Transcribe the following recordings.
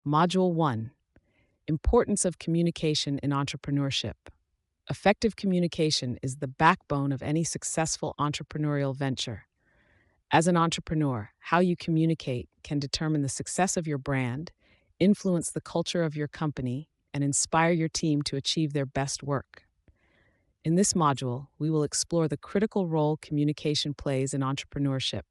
Module 1: Importance of Communication in Entrepreneurship. Effective communication is the backbone of any successful entrepreneurial venture. As an entrepreneur, how you communicate can determine the success of your brand, influence the culture of your company, and inspire your team to achieve their best work. In this module, we will explore the critical role communication plays in entrepreneurship,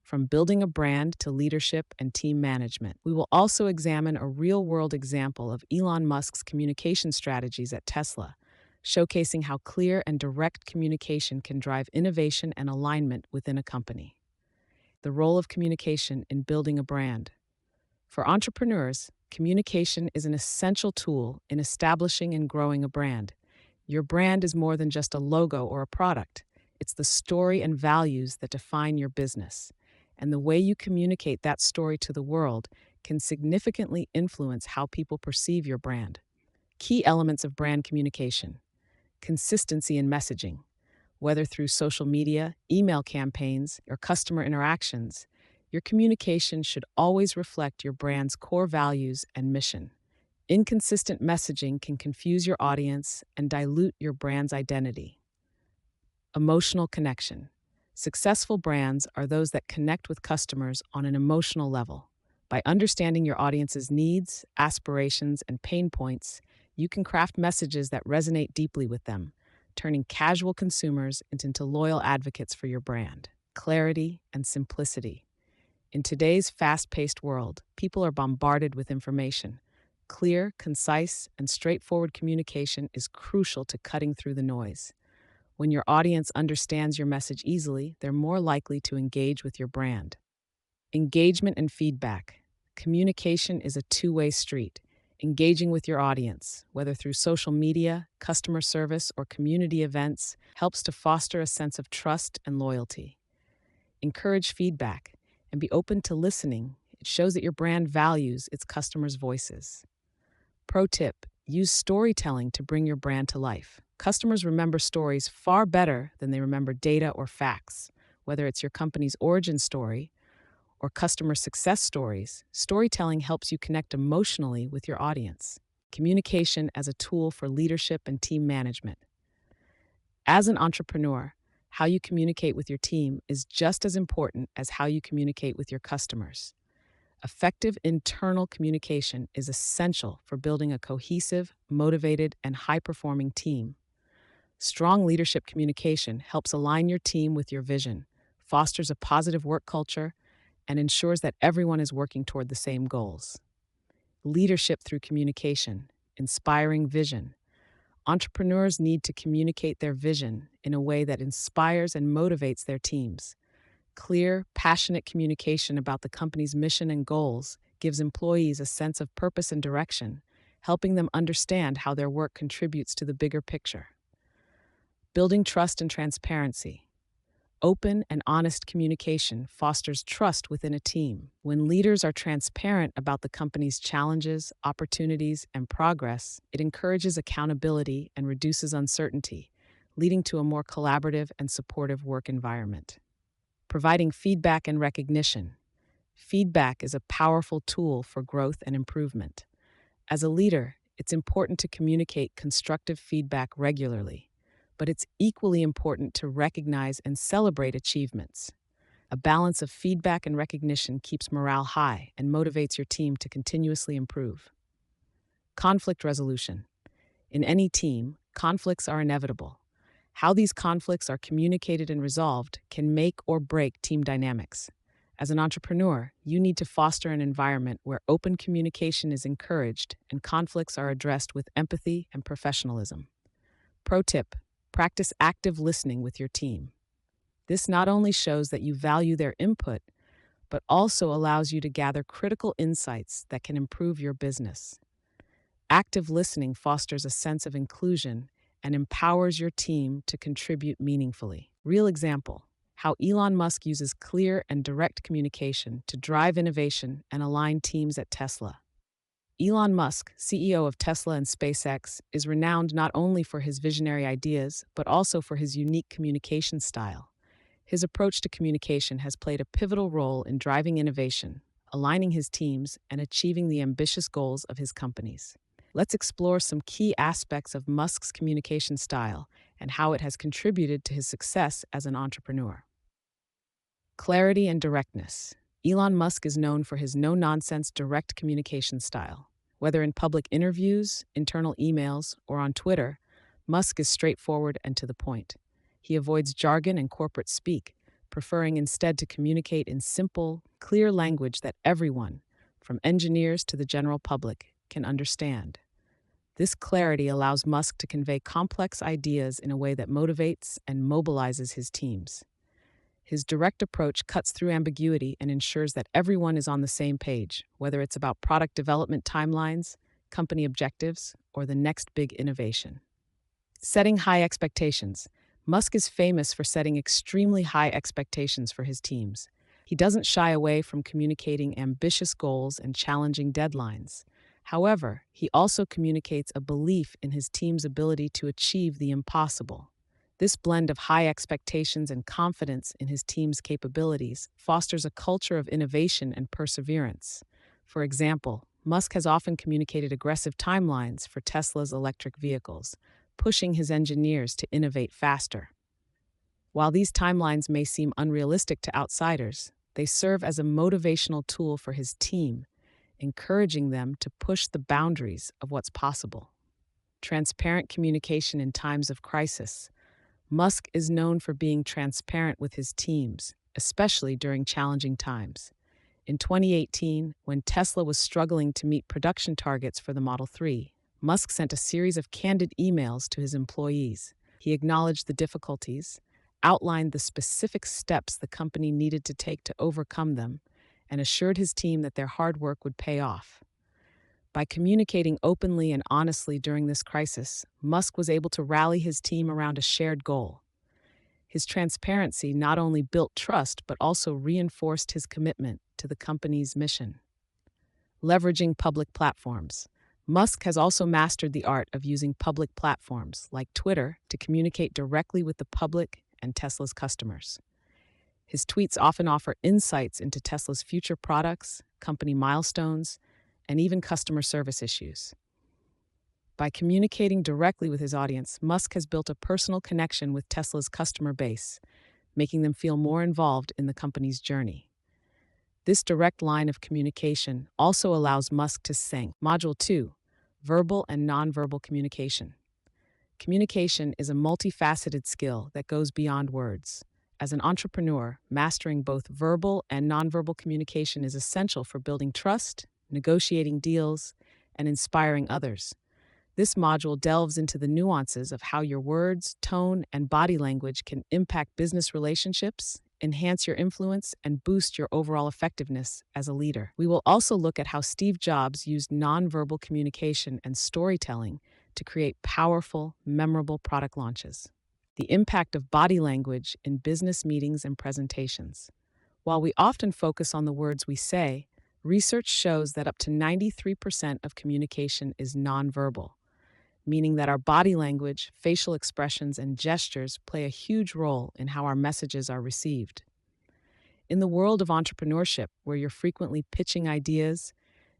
from building a brand to leadership and team management. We will also examine a real world example of Elon Musk's communication strategies at Tesla, showcasing how clear and direct communication can drive innovation and alignment within a company. The role of communication in building a brand. For entrepreneurs, communication is an essential tool in establishing and growing a brand. Your brand is more than just a logo or a product. It's the story and values that define your business. And the way you communicate that story to the world can significantly influence how people perceive your brand. Key elements of brand communication: consistency in messaging. Whether through social media, email campaigns, or customer interactions, your communication should always reflect your brand's core values and mission. Inconsistent messaging can confuse your audience and dilute your brand's identity. Emotional connection. Successful brands are those that connect with customers on an emotional level. By understanding your audience's needs, aspirations, and pain points, you can craft messages that resonate deeply with them, turning casual consumers into loyal advocates for your brand. Clarity and simplicity. In today's fast-paced world, people are bombarded with information. Clear, concise, and straightforward communication is crucial to cutting through the noise. When your audience understands your message easily, they're more likely to engage with your brand. Engagement and feedback. Communication is a two-way street. Engaging with your audience, whether through social media, customer service, or community events, helps to foster a sense of trust and loyalty. Encourage feedback and be open to listening. It shows that your brand values its customers' voices. Pro tip: use storytelling to bring your brand to life. Customers remember stories far better than they remember data or facts. Whether it's your company's origin story or customer success stories, storytelling helps you connect emotionally with your audience. Communication as a tool for leadership and team management. As an entrepreneur, how you communicate with your team is just as important as how you communicate with your customers. Effective internal communication is essential for building a cohesive, motivated, and high-performing team. Strong leadership communication helps align your team with your vision, fosters a positive work culture, and ensures that everyone is working toward the same goals. Leadership through communication, inspiring vision. Entrepreneurs need to communicate their vision in a way that inspires and motivates their teams. Clear, passionate communication about the company's mission and goals gives employees a sense of purpose and direction, helping them understand how their work contributes to the bigger picture. Building trust and transparency. Open and honest communication fosters trust within a team. When leaders are transparent about the company's challenges, opportunities, and progress, it encourages accountability and reduces uncertainty, leading to a more collaborative and supportive work environment. Providing feedback and recognition. Feedback is a powerful tool for growth and improvement. As a leader, it's important to communicate constructive feedback regularly, but it's equally important to recognize and celebrate achievements. A balance of feedback and recognition keeps morale high and motivates your team to continuously improve. Conflict resolution. In any team, conflicts are inevitable. How these conflicts are communicated and resolved can make or break team dynamics. As an entrepreneur, you need to foster an environment where open communication is encouraged and conflicts are addressed with empathy and professionalism. Pro tip: practice active listening with your team. This not only shows that you value their input, but also allows you to gather critical insights that can improve your business. Active listening fosters a sense of inclusion and empowers your team to contribute meaningfully. Real example: how Elon Musk uses clear and direct communication to drive innovation and align teams at Tesla. Elon Musk, CEO of Tesla and SpaceX, is renowned not only for his visionary ideas, but also for his unique communication style. His approach to communication has played a pivotal role in driving innovation, aligning his teams, and achieving the ambitious goals of his companies. Let's explore some key aspects of Musk's communication style and how it has contributed to his success as an entrepreneur. Clarity and directness. Elon Musk is known for his no nonsense, direct communication style. Whether in public interviews, internal emails, or on Twitter, Musk is straightforward and to the point. He avoids jargon and corporate speak, preferring instead to communicate in simple, clear language that everyone, from engineers to the general public, can understand. This clarity allows Musk to convey complex ideas in a way that motivates and mobilizes his teams. His direct approach cuts through ambiguity and ensures that everyone is on the same page, whether it's about product development timelines, company objectives, or the next big innovation. Setting high expectations. Musk is famous for setting extremely high expectations for his teams. He doesn't shy away from communicating ambitious goals and challenging deadlines. However, he also communicates a belief in his team's ability to achieve the impossible. This blend of high expectations and confidence in his team's capabilities fosters a culture of innovation and perseverance. For example, Musk has often communicated aggressive timelines for Tesla's electric vehicles, pushing his engineers to innovate faster. While these timelines may seem unrealistic to outsiders, they serve as a motivational tool for his team, encouraging them to push the boundaries of what's possible. Transparent communication in times of crisis. Musk is known for being transparent with his teams, especially during challenging times. In 2018, when Tesla was struggling to meet production targets for the Model 3, Musk sent a series of candid emails to his employees. He acknowledged the difficulties, outlined the specific steps the company needed to take to overcome them, and assured his team that their hard work would pay off. By communicating openly and honestly during this crisis, Musk was able to rally his team around a shared goal. His transparency not only built trust but also reinforced his commitment to the company's mission. Leveraging public platforms. Musk has also mastered the art of using public platforms like Twitter to communicate directly with the public and Tesla's customers. His tweets often offer insights into Tesla's future products, company milestones, and even customer service issues. By communicating directly with his audience, Musk has built a personal connection with Tesla's customer base, making them feel more involved in the company's journey. This direct line of communication also allows Musk to sync. Module 2. Verbal and nonverbal communication. Communication is a multifaceted skill that goes beyond words. As an entrepreneur, mastering both verbal and nonverbal communication is essential for building trust, negotiating deals, and inspiring others. This module delves into the nuances of how your words, tone, and body language can impact business relationships, enhance your influence, and boost your overall effectiveness as a leader. We will also look at how Steve Jobs used nonverbal communication and storytelling to create powerful, memorable product launches. The impact of body language in business meetings and presentations. While we often focus on the words we say, research shows that up to 93% of communication is nonverbal, meaning that our body language, facial expressions, and gestures play a huge role in how our messages are received. In the world of entrepreneurship, where you're frequently pitching ideas,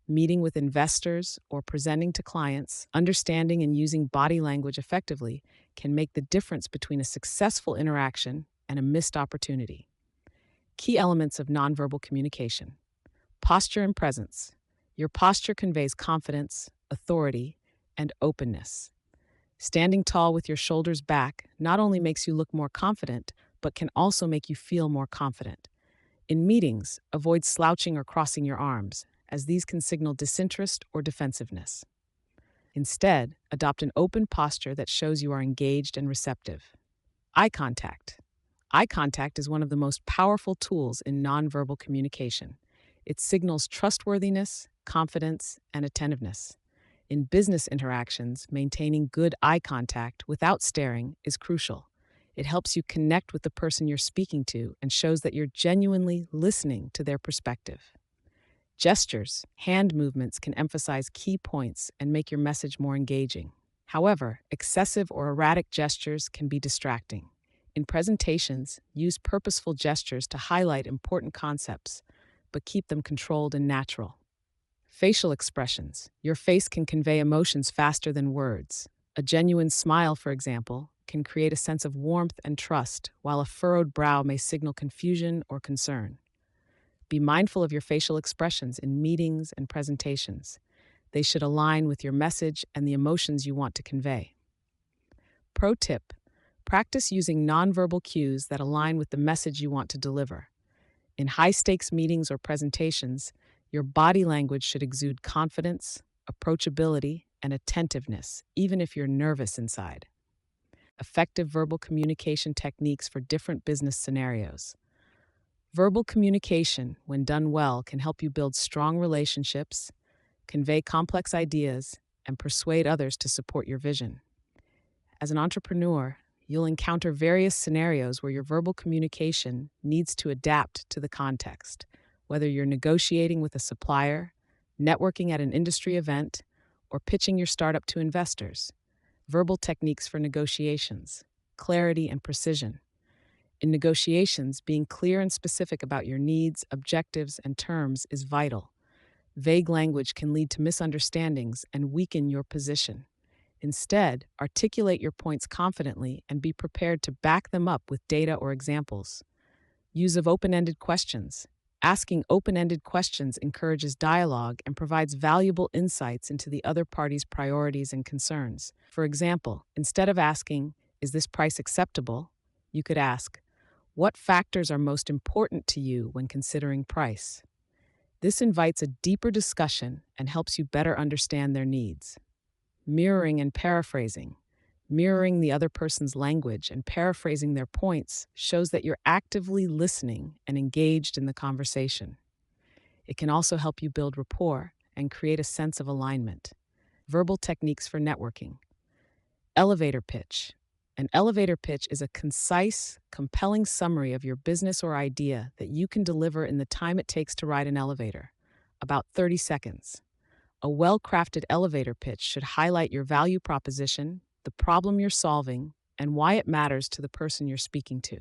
meeting with investors, or presenting to clients, understanding and using body language effectively can make the difference between a successful interaction and a missed opportunity. Key elements of nonverbal communication. Posture and presence. Your posture conveys confidence, authority, and openness. Standing tall with your shoulders back not only makes you look more confident, but can also make you feel more confident. In meetings, avoid slouching or crossing your arms, as these can signal disinterest or defensiveness. Instead, adopt an open posture that shows you are engaged and receptive. Eye contact. Eye contact is one of the most powerful tools in nonverbal communication. It signals trustworthiness, confidence, and attentiveness. In business interactions, maintaining good eye contact without staring is crucial. It helps you connect with the person you're speaking to and shows that you're genuinely listening to their perspective. Gestures, hand movements can emphasize key points and make your message more engaging. However, excessive or erratic gestures can be distracting. In presentations, use purposeful gestures to highlight important concepts, but keep them controlled and natural. Facial expressions. Your face can convey emotions faster than words. A genuine smile, for example, can create a sense of warmth and trust, while a furrowed brow may signal confusion or concern. Be mindful of your facial expressions in meetings and presentations. They should align with your message and the emotions you want to convey. Pro tip: practice using nonverbal cues that align with the message you want to deliver. In high stakes meetings or presentations, your body language should exude confidence, approachability, and attentiveness, even if you're nervous inside. Effective verbal communication techniques for different business scenarios. Verbal communication, when done well, can help you build strong relationships, convey complex ideas, and persuade others to support your vision. As an entrepreneur, you'll encounter various scenarios where your verbal communication needs to adapt to the context, whether you're negotiating with a supplier, networking at an industry event, or pitching your startup to investors. Verbal techniques for negotiations: clarity and precision. In negotiations, being clear and specific about your needs, objectives, and terms is vital. Vague language can lead to misunderstandings and weaken your position. Instead, articulate your points confidently and be prepared to back them up with data or examples. Use of open-ended questions. Asking open-ended questions encourages dialogue and provides valuable insights into the other party's priorities and concerns. For example, instead of asking, "Is this price acceptable?" you could ask, "What factors are most important to you when considering price?" This invites a deeper discussion and helps you better understand their needs. Mirroring and paraphrasing. Mirroring the other person's language and paraphrasing their points shows that you're actively listening and engaged in the conversation. It can also help you build rapport and create a sense of alignment. Verbal techniques for networking. Elevator pitch. An elevator pitch is a concise, compelling summary of your business or idea that you can deliver in the time it takes to ride an elevator, about 30 seconds. A well-crafted elevator pitch should highlight your value proposition, the problem you're solving, and why it matters to the person you're speaking to.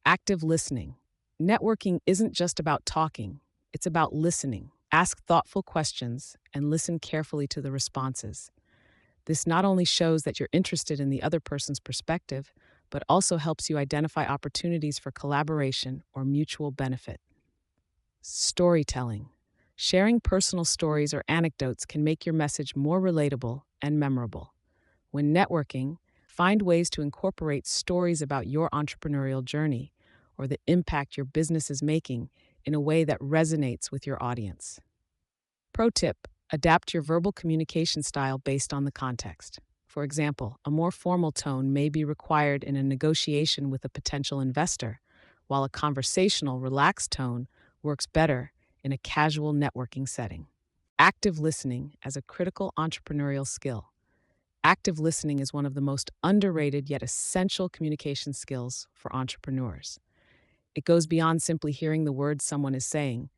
Active listening. Networking isn't just about talking, it's about listening. Ask thoughtful questions and listen carefully to the responses. This not only shows that you're interested in the other person's perspective, but also helps you identify opportunities for collaboration or mutual benefit. Storytelling. Sharing personal stories or anecdotes can make your message more relatable and memorable. When networking, find ways to incorporate stories about your entrepreneurial journey or the impact your business is making in a way that resonates with your audience. Pro tip: adapt your verbal communication style based on the context. For example, a more formal tone may be required in a negotiation with a potential investor, while a conversational, relaxed tone works better in a casual networking setting. Active listening as a critical entrepreneurial skill. Active listening is one of the most underrated yet essential communication skills for entrepreneurs. It goes beyond simply hearing the words someone is saying.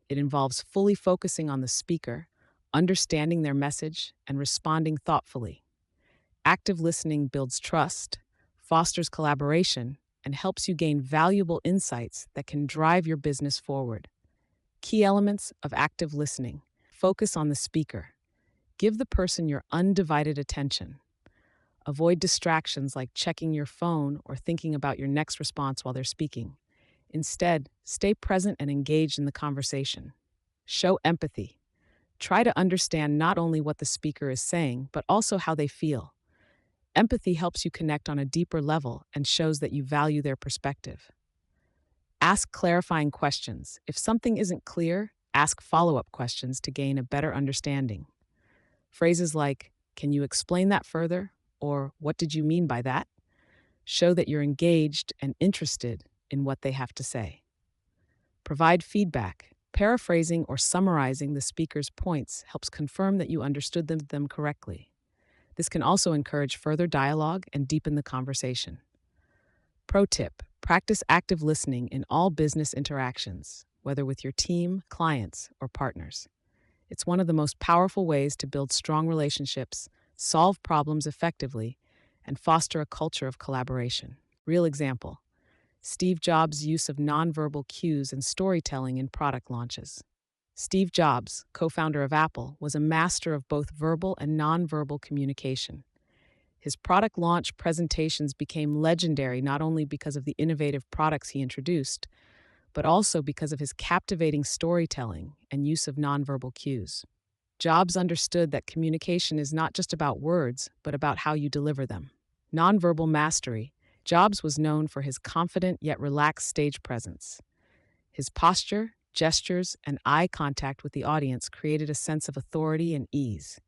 It involves fully focusing on the speaker, understanding their message, and responding thoughtfully. Active listening builds trust, fosters collaboration, and helps you gain valuable insights that can drive your business forward. Key elements of active listening: focus on the speaker. Give the person your undivided attention. Avoid distractions like checking your phone or thinking about your next response while they're speaking. Instead, stay present and engaged in the conversation. Show empathy. Try to understand not only what the speaker is saying, but also how they feel. Empathy helps you connect on a deeper level and shows that you value their perspective. Ask clarifying questions. If something isn't clear, ask follow-up questions to gain a better understanding. Phrases like, "Can you explain that further?" or "What did you mean by that?" show that you're engaged and interested in what they have to say. Provide feedback. Paraphrasing or summarizing the speaker's points helps confirm that you understood them correctly. This can also encourage further dialogue and deepen the conversation. Pro tip: practice active listening in all business interactions, whether with your team, clients, or partners. It's one of the most powerful ways to build strong relationships, solve problems effectively, and foster a culture of collaboration. Real example: Steve Jobs' use of nonverbal cues and storytelling in product launches. Steve Jobs, co-founder of Apple, was a master of both verbal and nonverbal communication. His product launch presentations became legendary not only because of the innovative products he introduced, but also because of his captivating storytelling and use of nonverbal cues. Jobs understood that communication is not just about words, but about how you deliver them. Nonverbal mastery. Jobs was known for his confident yet relaxed stage presence. His posture, gestures, and eye contact with the audience created a sense of authority and ease.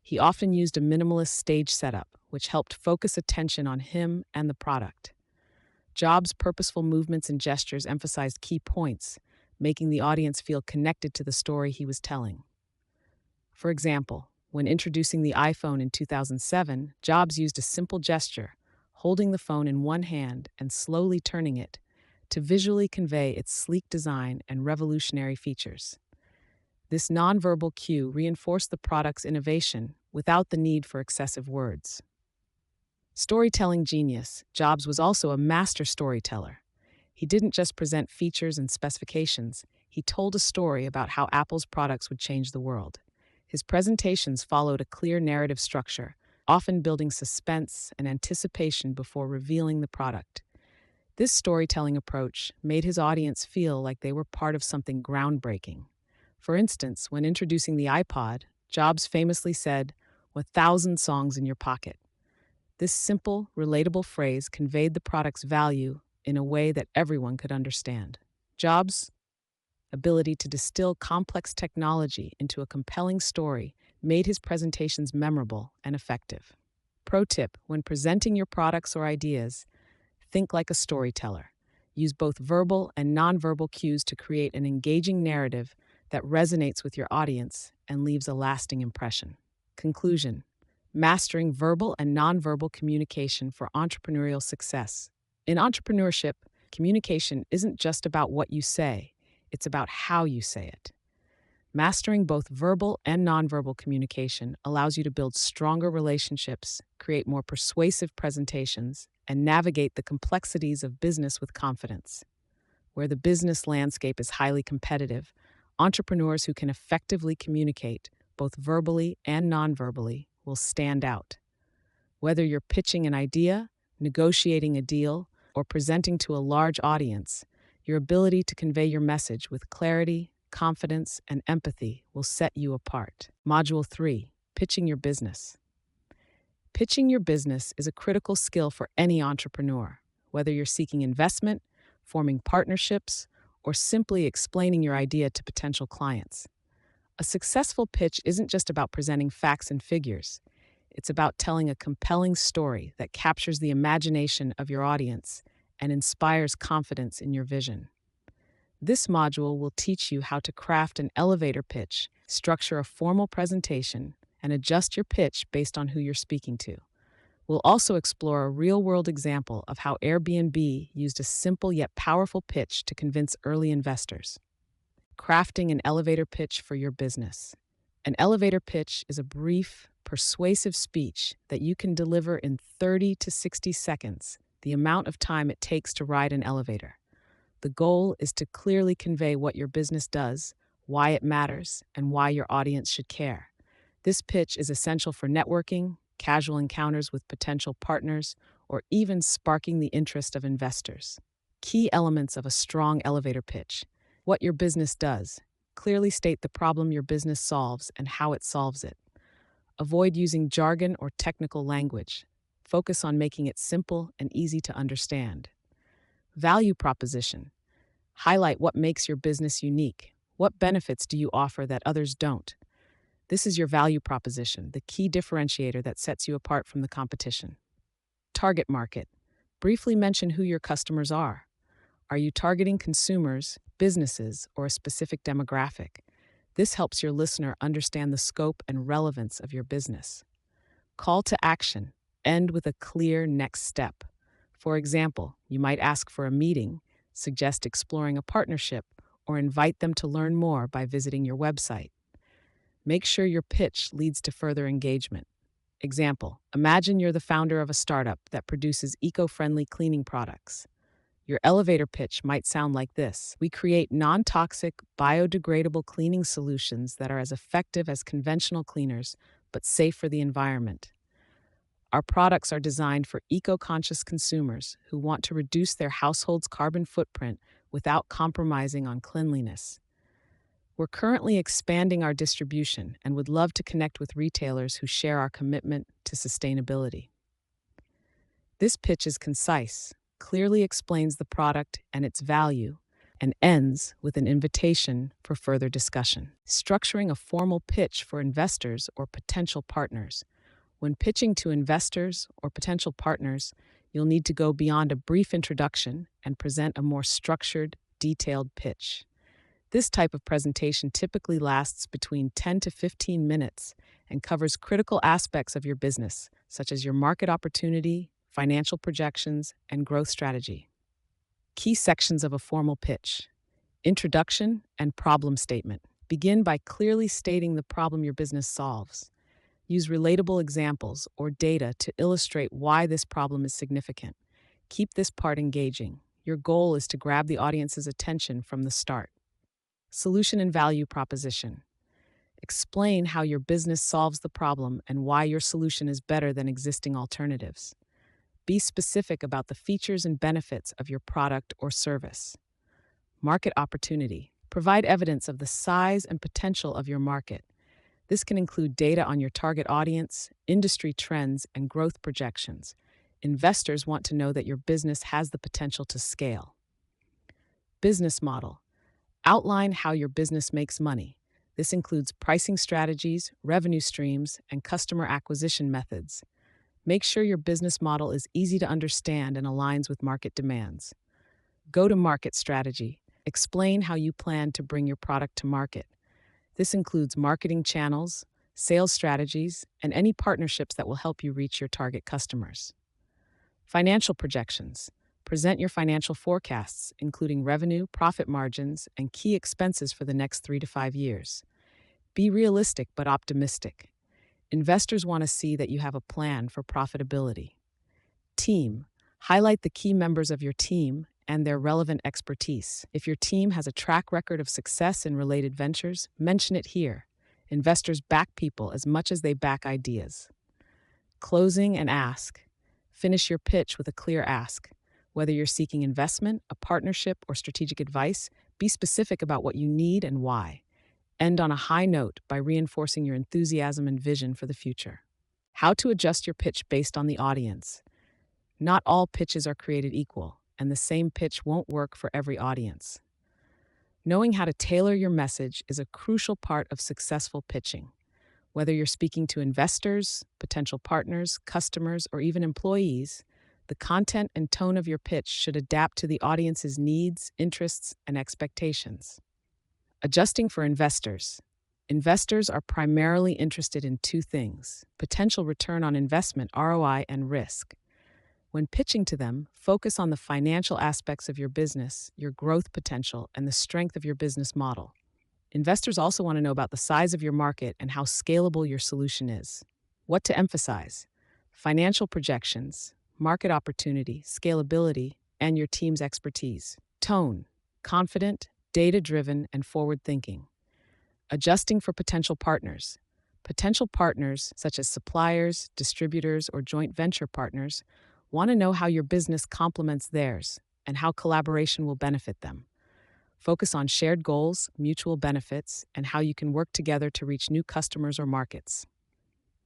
He often used a minimalist stage setup, which helped focus attention on him and the product. Jobs' purposeful movements and gestures emphasized key points, making the audience feel connected to the story he was telling. For example, when introducing the iPhone in 2007, Jobs used a simple gesture, holding the phone in one hand and slowly turning it, to visually convey its sleek design and revolutionary features. This nonverbal cue reinforced the product's innovation without the need for excessive words. Storytelling genius, Jobs was also a master storyteller. He didn't just present features and specifications, he told a story about how Apple's products would change the world. His presentations followed a clear narrative structure, often building suspense and anticipation before revealing the product. This storytelling approach made his audience feel like they were part of something groundbreaking. For instance, when introducing the iPod, Jobs famously said, "1,000 songs in your pocket." This simple, relatable phrase conveyed the product's value in a way that everyone could understand. Jobs' ability to distill complex technology into a compelling story made his presentations memorable and effective. Pro tip: when presenting your products or ideas, think like a storyteller. Use both verbal and nonverbal cues to create an engaging narrative that resonates with your audience and leaves a lasting impression. Conclusion: mastering verbal and nonverbal communication for entrepreneurial success. In entrepreneurship, communication isn't just about what you say, it's about how you say it. Mastering both verbal and nonverbal communication allows you to build stronger relationships, create more persuasive presentations, and navigate the complexities of business with confidence. Where the business landscape is highly competitive, entrepreneurs who can effectively communicate, both verbally and nonverbally, will stand out. Whether you're pitching an idea, negotiating a deal, or presenting to a large audience, your ability to convey your message with clarity, confidence, and empathy will set you apart. Module 3: Pitching your business. Pitching your business is a critical skill for any entrepreneur, whether you're seeking investment, forming partnerships, or simply explaining your idea to potential clients. A successful pitch isn't just about presenting facts and figures. It's about telling a compelling story that captures the imagination of your audience and inspires confidence in your vision. This module will teach you how to craft an elevator pitch, structure a formal presentation, and adjust your pitch based on who you're speaking to. We'll also explore a real-world example of how Airbnb used a simple yet powerful pitch to convince early investors. Crafting an elevator pitch for your business. An elevator pitch is a brief, persuasive speech that you can deliver in 30 to 60 seconds, the amount of time it takes to ride an elevator. The goal is to clearly convey what your business does, why it matters, and why your audience should care. This pitch is essential for networking, casual encounters with potential partners, or even sparking the interest of investors. Key elements of a strong elevator pitch. What your business does. Clearly state the problem your business solves and how it solves it. Avoid using jargon or technical language. Focus on making it simple and easy to understand. Value proposition. Highlight what makes your business unique. What benefits do you offer that others don't? This is your value proposition, the key differentiator that sets you apart from the competition. Target market. Briefly mention who your customers are. Are you targeting consumers, businesses, or a specific demographic? This helps your listener understand the scope and relevance of your business. Call to action. End with a clear next step. For example, you might ask for a meeting, suggest exploring a partnership, or invite them to learn more by visiting your website. Make sure your pitch leads to further engagement. Example: imagine you're the founder of a startup that produces eco-friendly cleaning products. Your elevator pitch might sound like this: We create non toxic, biodegradable cleaning solutions that are as effective as conventional cleaners, but safe for the environment. Our products are designed for eco conscious consumers who want to reduce their household's carbon footprint without compromising on cleanliness. We're currently expanding our distribution and would love to connect with retailers who share our commitment to sustainability. This pitch is concise, clearly explains the product and its value, and ends with an invitation for further discussion. Structuring a formal pitch for investors or potential partners. When pitching to investors or potential partners, you'll need to go beyond a brief introduction and present a more structured, detailed pitch. This type of presentation typically lasts between 10 to 15 minutes and covers critical aspects of your business, such as your market opportunity, financial projections, and growth strategy. Key sections of a formal pitch: introduction and problem statement. Begin by clearly stating the problem your business solves. Use relatable examples or data to illustrate why this problem is significant. Keep this part engaging. Your goal is to grab the audience's attention from the start. Solution and value proposition. Explain how your business solves the problem and why your solution is better than existing alternatives. Be specific about the features and benefits of your product or service. Market opportunity. Provide evidence of the size and potential of your market. This can include data on your target audience, industry trends, and growth projections. Investors want to know that your business has the potential to scale. Business model. Outline how your business makes money. This includes pricing strategies, revenue streams, and customer acquisition methods. Make sure your business model is easy to understand and aligns with market demands. Go-to-market strategy. Explain how you plan to bring your product to market. This includes marketing channels, sales strategies, and any partnerships that will help you reach your target customers. Financial projections. Present your financial forecasts, including revenue, profit margins, and key expenses for the next 3 to 5 years. Be realistic but optimistic. Investors want to see that you have a plan for profitability. Team. Highlight the key members of your team and their relevant expertise. If your team has a track record of success in related ventures, mention it here. Investors back people as much as they back ideas. Closing and ask. Finish your pitch with a clear ask. Whether you're seeking investment, a partnership, or strategic advice, be specific about what you need and why. End on a high note by reinforcing your enthusiasm and vision for the future. How to adjust your pitch based on the audience. Not all pitches are created equal, and the same pitch won't work for every audience. Knowing how to tailor your message is a crucial part of successful pitching. Whether you're speaking to investors, potential partners, customers, or even employees, the content and tone of your pitch should adapt to the audience's needs, interests, and expectations. Adjusting for investors. Investors are primarily interested in two things: potential return on investment, ROI, and risk. When pitching to them, focus on the financial aspects of your business, your growth potential, and the strength of your business model. Investors also want to know about the size of your market and how scalable your solution is. What to emphasize: financial projections, market opportunity, scalability, and your team's expertise. Tone: confident, data-driven, and forward-thinking. Adjusting for potential partners. Potential partners, such as suppliers, distributors, or joint venture partners, want to know how your business complements theirs and how collaboration will benefit them. Focus on shared goals, mutual benefits, and how you can work together to reach new customers or markets.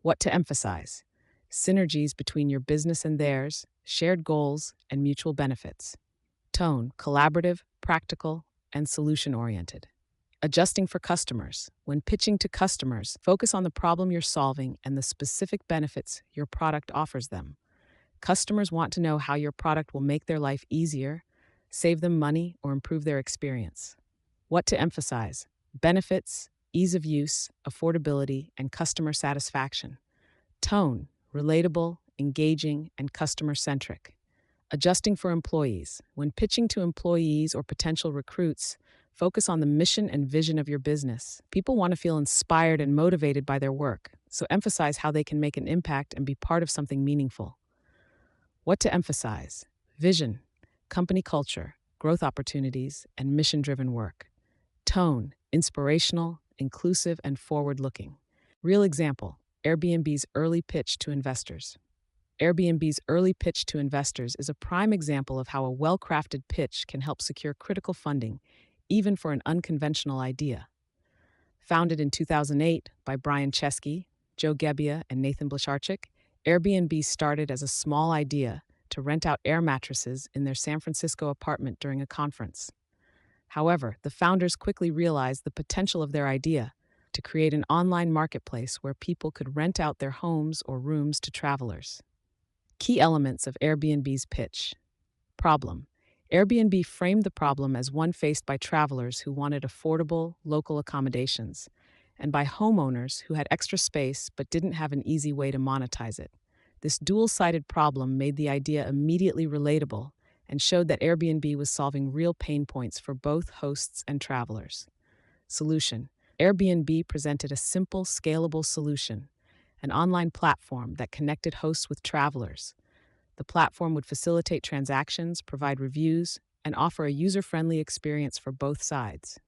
What to emphasize: synergies between your business and theirs, shared goals, and mutual benefits. Tone: collaborative, practical, and solution-oriented. Adjusting for customers. When pitching to customers, focus on the problem you're solving and the specific benefits your product offers them. Customers want to know how your product will make their life easier, save them money, or improve their experience. What to emphasize: benefits, ease of use, affordability, and customer satisfaction. Tone: relatable, engaging, and customer-centric. Adjusting for employees. When pitching to employees or potential recruits, focus on the mission and vision of your business. People want to feel inspired and motivated by their work, so emphasize how they can make an impact and be part of something meaningful. What to emphasize: vision, company culture, growth opportunities, and mission driven work. Tone, inspirational, inclusive, and forward looking. Real example, Airbnb's early pitch to investors. Airbnb's early pitch to investors is a prime example of how a well crafted pitch can help secure critical funding, even for an unconventional idea. Founded in 2008 by Brian Chesky, Joe Gebbia, and Nathan Blecharczyk, Airbnb started as a small idea to rent out air mattresses in their San Francisco apartment during a conference. However, the founders quickly realized the potential of their idea to create an online marketplace where people could rent out their homes or rooms to travelers. Key elements of Airbnb's pitch. Problem. Airbnb framed the problem as one faced by travelers who wanted affordable, local accommodations, and by homeowners who had extra space but didn't have an easy way to monetize it. This dual-sided problem made the idea immediately relatable and showed that Airbnb was solving real pain points for both hosts and travelers. Solution. Airbnb presented a simple, scalable solution, an online platform that connected hosts with travelers. The platform would facilitate transactions, provide reviews, and offer a user-friendly experience for both sides.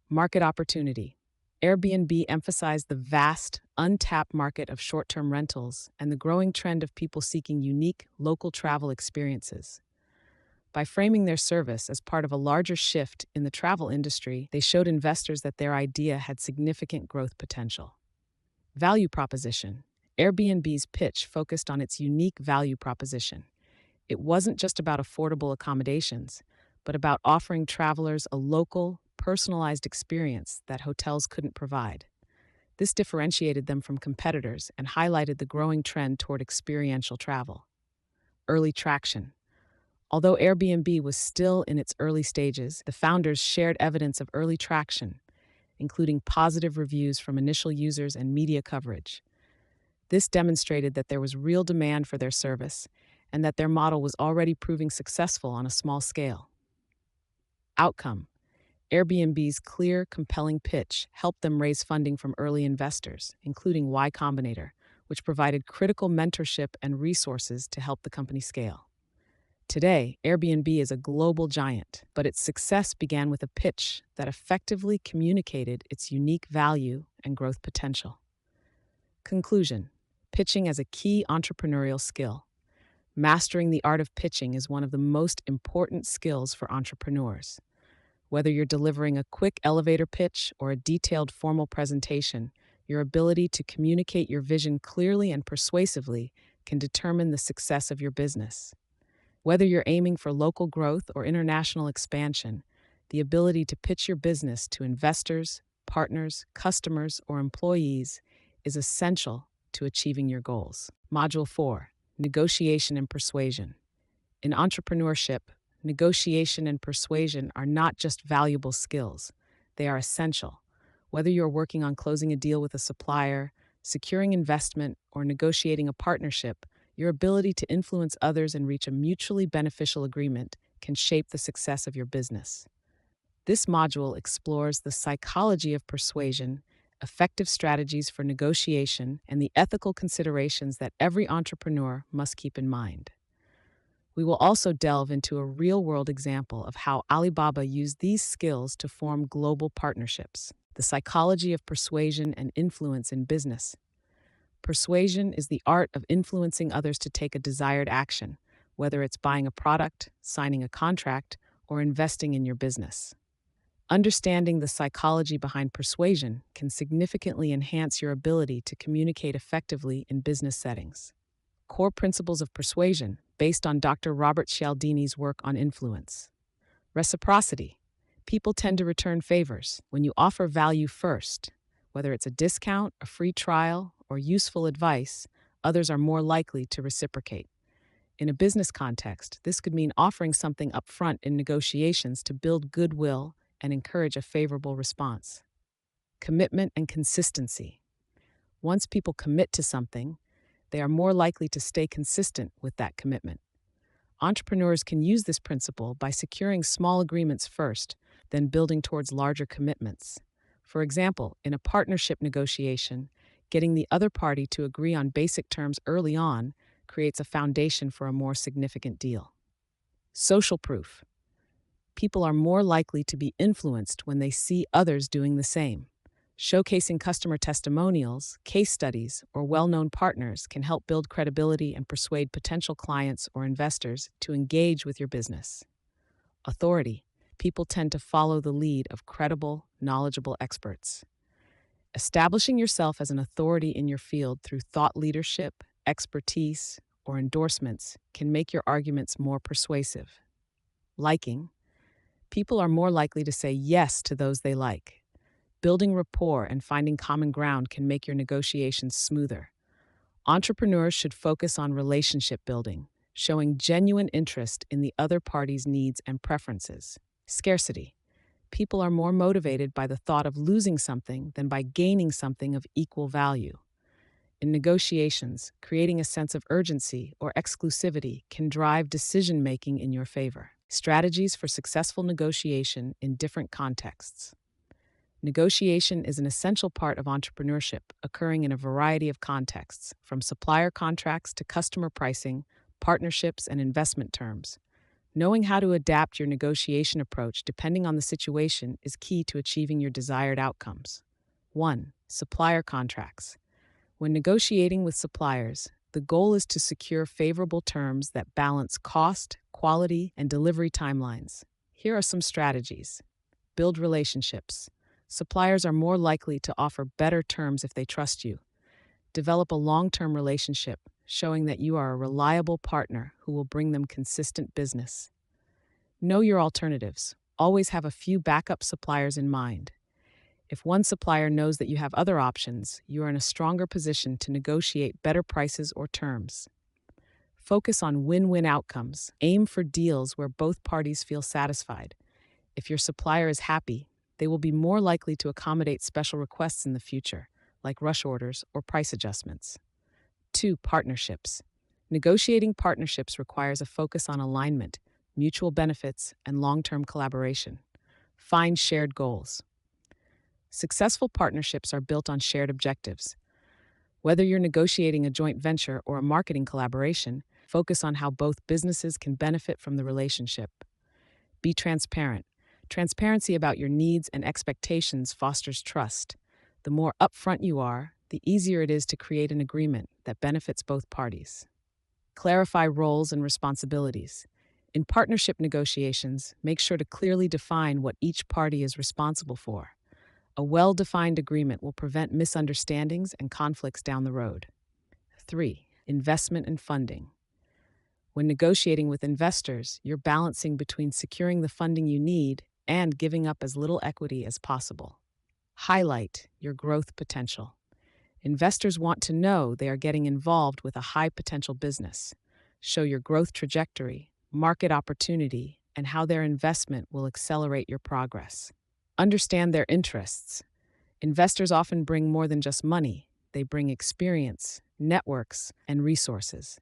Market opportunity. Airbnb emphasized the vast, untapped market of short-term rentals and the growing trend of people seeking unique, local travel experiences. By framing their service as part of a larger shift in the travel industry, they showed investors that their idea had significant growth potential. Value proposition. Airbnb's pitch focused on its unique value proposition. It wasn't just about affordable accommodations, but about offering travelers a local, personalized experience that hotels couldn't provide. This differentiated them from competitors and highlighted the growing trend toward experiential travel. Early traction. Although Airbnb was still in its early stages, the founders shared evidence of early traction, including positive reviews from initial users and media coverage. This demonstrated that there was real demand for their service and that their model was already proving successful on a small scale. Outcome. Airbnb's clear, compelling pitch helped them raise funding from early investors, including Y Combinator, which provided critical mentorship and resources to help the company scale. Today, Airbnb is a global giant, but its success began with a pitch that effectively communicated its unique value and growth potential. Conclusion. Pitching as a key entrepreneurial skill. Mastering the art of pitching is one of the most important skills for entrepreneurs. Whether you're delivering a quick elevator pitch or a detailed formal presentation, your ability to communicate your vision clearly and persuasively can determine the success of your business. Whether you're aiming for local growth or international expansion, the ability to pitch your business to investors, partners, customers, or employees is essential to achieving your goals. Module 4. Negotiation and Persuasion. In entrepreneurship, negotiation and persuasion are not just valuable skills, they are essential. Whether you're working on closing a deal with a supplier, securing investment, or negotiating a partnership, your ability to influence others and reach a mutually beneficial agreement can shape the success of your business. This module explores the psychology of persuasion, effective strategies for negotiation, and the ethical considerations that every entrepreneur must keep in mind. We will also delve into a real-world example of how Alibaba used these skills to form global partnerships. The psychology of persuasion and influence in business. Persuasion is the art of influencing others to take a desired action, whether it's buying a product, signing a contract, or investing in your business. Understanding the psychology behind persuasion can significantly enhance your ability to communicate effectively in business settings. Core principles of persuasion, based on Dr. Robert Cialdini's work on influence. Reciprocity. People tend to return favors. When you offer value first, whether it's a discount, a free trial, or useful advice, others are more likely to reciprocate. In a business context, this could mean offering something upfront in negotiations to build goodwill and encourage a favorable response. Commitment and consistency. Once people commit to something, they are more likely to stay consistent with that commitment. Entrepreneurs can use this principle by securing small agreements first, then building towards larger commitments. For example, in a partnership negotiation, getting the other party to agree on basic terms early on creates a foundation for a more significant deal. Social proof. People are more likely to be influenced when they see others doing the same. Showcasing customer testimonials, case studies, or well known partners can help build credibility and persuade potential clients or investors to engage with your business. Authority. People tend to follow the lead of credible, knowledgeable experts. Establishing yourself as an authority in your field through thought leadership, expertise, or endorsements can make your arguments more persuasive. Liking. People are more likely to say yes to those they like. Building rapport and finding common ground can make your negotiations smoother. Entrepreneurs should focus on relationship building, showing genuine interest in the other party's needs and preferences. Scarcity. People are more motivated by the thought of losing something than by gaining something of equal value. In negotiations, creating a sense of urgency or exclusivity can drive decision-making in your favor. Strategies for successful negotiation in different contexts. Negotiation is an essential part of entrepreneurship, occurring in a variety of contexts, from supplier contracts to customer pricing, partnerships, and investment terms. Knowing how to adapt your negotiation approach depending on the situation is key to achieving your desired outcomes. 1. Supplier contracts. When negotiating with suppliers, the goal is to secure favorable terms that balance cost, quality, and delivery timelines. Here are some strategies. Build relationships. Suppliers are more likely to offer better terms if they trust you. Develop a long-term relationship, showing that you are a reliable partner who will bring them consistent business. Know your alternatives. Always have a few backup suppliers in mind. If one supplier knows that you have other options, you are in a stronger position to negotiate better prices or terms. Focus on win-win outcomes. Aim for deals where both parties feel satisfied. If your supplier is happy, they will be more likely to accommodate special requests in the future, like rush orders or price adjustments. 2. Partnerships. Negotiating partnerships requires a focus on alignment, mutual benefits, and long-term collaboration. Find shared goals. Successful partnerships are built on shared objectives. Whether you're negotiating a joint venture or a marketing collaboration, focus on how both businesses can benefit from the relationship. Be transparent. Transparency about your needs and expectations fosters trust. The more upfront you are, the easier it is to create an agreement that benefits both parties. Clarify roles and responsibilities. In partnership negotiations, make sure to clearly define what each party is responsible for. A well-defined agreement will prevent misunderstandings and conflicts down the road. 3. Investment and funding. When negotiating with investors, you're balancing between securing the funding you need and giving up as little equity as possible. Highlight your growth potential. Investors want to know they are getting involved with a high-potential business. Show your growth trajectory, market opportunity, and how their investment will accelerate your progress. Understand their interests. Investors often bring more than just money. They bring experience, networks, and resources.